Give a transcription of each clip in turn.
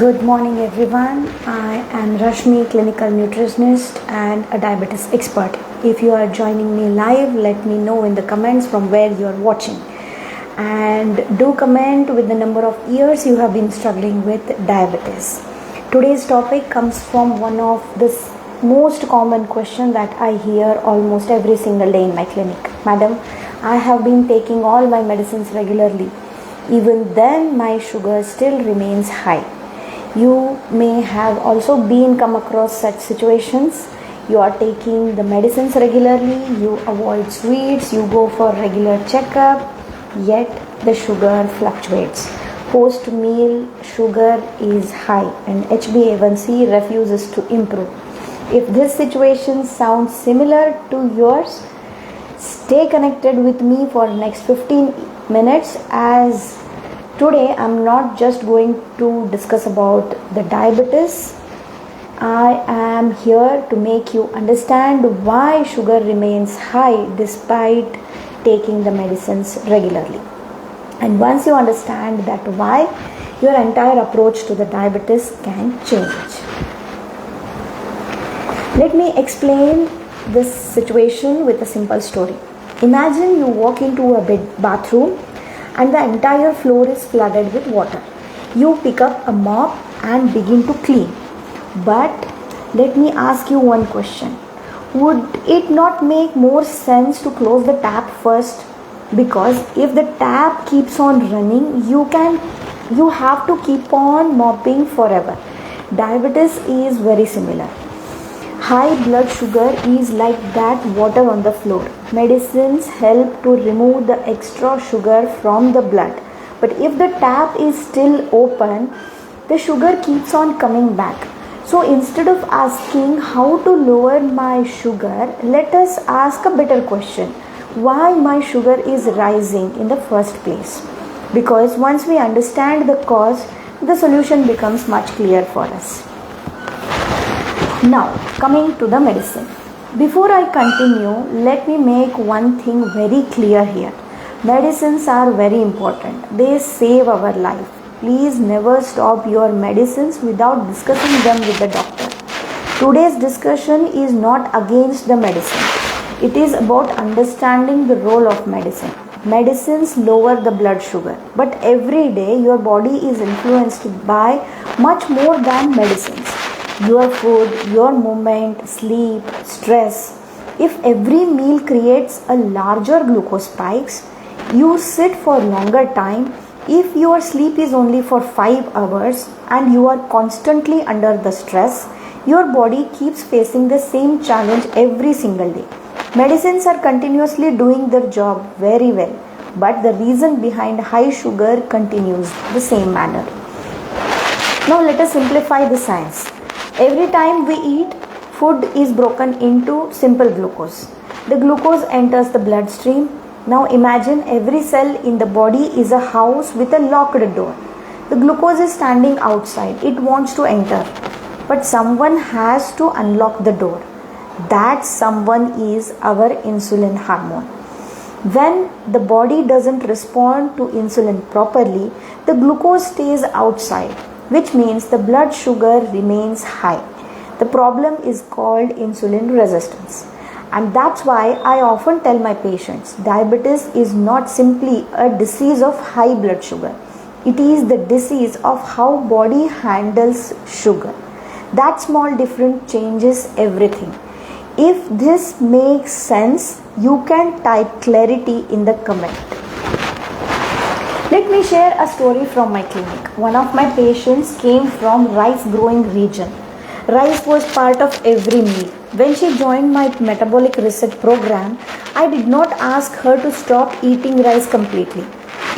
Good morning, everyone. I am Rashmi, clinical nutritionist and a diabetes expert. If you are joining me live, let me know in the comments from where you are watching. And do comment with the number of years you have been struggling with diabetes. Today's topic comes from one of the most common questions that I hear almost every single day in my clinic. Madam, I have been taking all my medicines regularly. Even then, my sugar still remains high. You may have also come across such situations. You are taking the medicines regularly, you avoid sweets, you go for regular checkup, yet the sugar fluctuates. Post meal sugar is high and HbA1c refuses to improve. If this situation sounds similar to yours, stay connected with me for next 15 minutes as today I'm not just going to discuss about the diabetes. I am here to make you understand why sugar remains high despite taking the medicines regularly. And once you understand that why, your entire approach to the diabetes can change. Let me explain this situation with a simple story. Imagine you walk into a bathroom and the entire floor is flooded with water. You pick up a mop and begin to clean. But let me ask you one question. Would it not make more sense to close the tap first? Because if the tap keeps on running, you have to keep on mopping forever. Diabetes is very similar. High blood sugar is like that water on the floor. Medicines help to remove the extra sugar from the blood. But if the tap is still open, the sugar keeps on coming back. So instead of asking how to lower my sugar, let us ask a better question. Why my sugar is rising in the first place? Because once we understand the cause, the solution becomes much clearer for us. Now, coming to the medicine. Before I continue, let me make one thing very clear here. Medicines are very important. They save our life. Please never stop your medicines without discussing them with the doctor. Today's discussion is not against the medicine. It is about understanding the role of medicine. Medicines lower the blood sugar, but every day your body is influenced by much more than medicines. Your food, your movement, sleep, stress. If every meal creates a larger glucose spikes, you sit for longer time. If your sleep is only for 5 hours and you are constantly under the stress, your body keeps facing the same challenge every single day. Medicines are continuously doing their job very well, but the reason behind high sugar continues the same manner. Now let us simplify the science. Every time we eat, food is broken into simple glucose. The glucose enters the bloodstream. Now imagine every cell in the body is a house with a locked door. The glucose is standing outside. It wants to enter. But someone has to unlock the door. That someone is our insulin hormone. When the body doesn't respond to insulin properly, the glucose stays outside, which means the blood sugar remains high. The problem is called insulin resistance. And that's why I often tell my patients, diabetes is not simply a disease of high blood sugar. It is the disease of how body handles sugar. That small difference changes everything. If this makes sense, you can type clarity in the comment. Let me share a story from my clinic. One of my patients came from rice growing region. Rice was part of every meal. When she joined my metabolic reset program, I did not ask her to stop eating rice completely.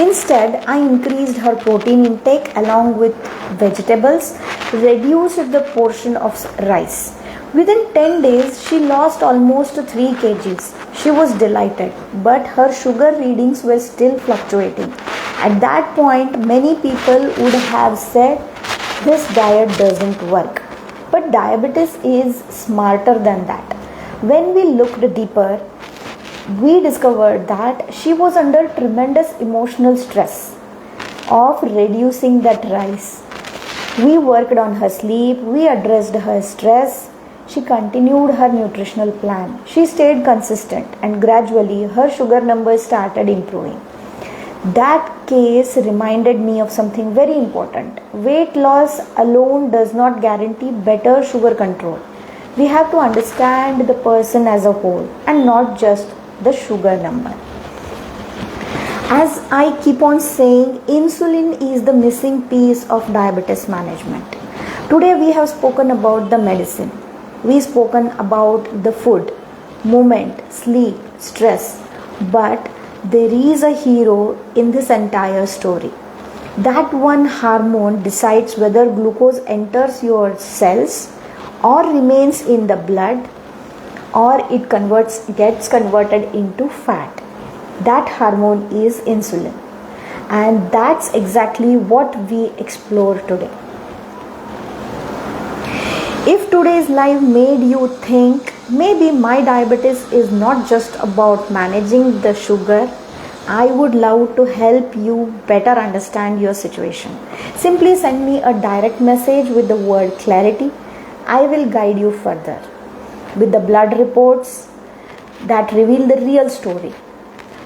Instead, I increased her protein intake along with vegetables, reduced the portion of rice. Within 10 days, she lost almost 3 kgs. She was delighted, but her sugar readings were still fluctuating. At that point, many people would have said, this diet doesn't work. But diabetes is smarter than that. When we looked deeper, we discovered that she was under tremendous emotional stress of reducing that rice. We worked on her sleep, we addressed her stress. She continued her nutritional plan. She stayed consistent and gradually her sugar numbers started improving. That case reminded me of something very important. Weight loss alone does not guarantee better sugar control. We have to understand the person as a whole and not just the sugar number. As I keep on saying, insulin is the missing piece of diabetes management. Today we have spoken about the medicine. We spoken about the food, movement, sleep, stress. But there is a hero in this entire story. That one hormone decides whether glucose enters your cells or remains in the blood or it gets converted into fat. That hormone is insulin, and that's exactly what we explore today. If today's live made you think maybe my diabetes is not just about managing the sugar, I would love to help you better understand your situation. Simply send me a direct message with the word clarity. I will guide you further with the blood reports that reveal the real story,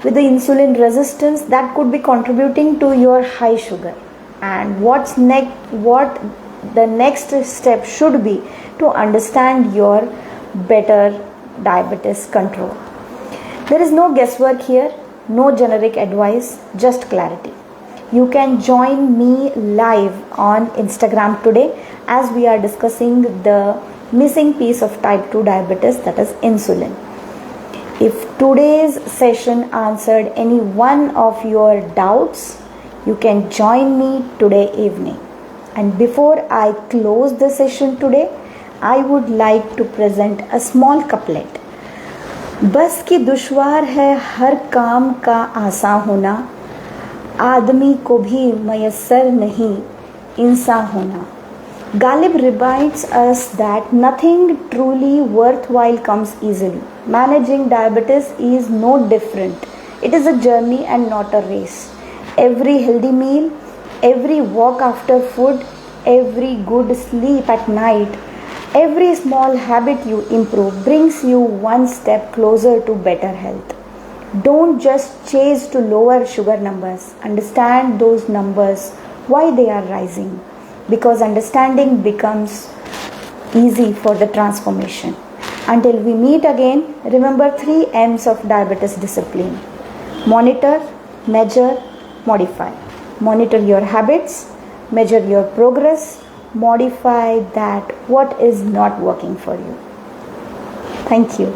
with the insulin resistance that could be contributing to your high sugar, and what the next step should be to understand your better diabetes control. There is no guesswork here, no generic advice, just clarity. You can join me live on Instagram today as we are discussing the missing piece of type 2 diabetes, that is insulin. If today's session answered any one of your doubts, you can join me today evening. And before I close the session today, I would like to present a small couplet. बस की दुश्वार है हर काम का आसान होना, आदमी को भी मयस्सर नहीं इंसान होना. Ghalib reminds us that nothing truly worthwhile comes easily. Managing diabetes is no different. It is a journey and not a race. Every healthy meal, every walk after food, every good sleep at night, every small habit you improve brings you one step closer to better health. Don't just chase to lower sugar numbers. Understand those numbers, why they are rising. Because understanding becomes easy for the transformation. Until we meet again, remember 3 M's of diabetes discipline. Monitor, measure, modify. Monitor your habits, measure your progress, modify that what is not working for you. Thank you.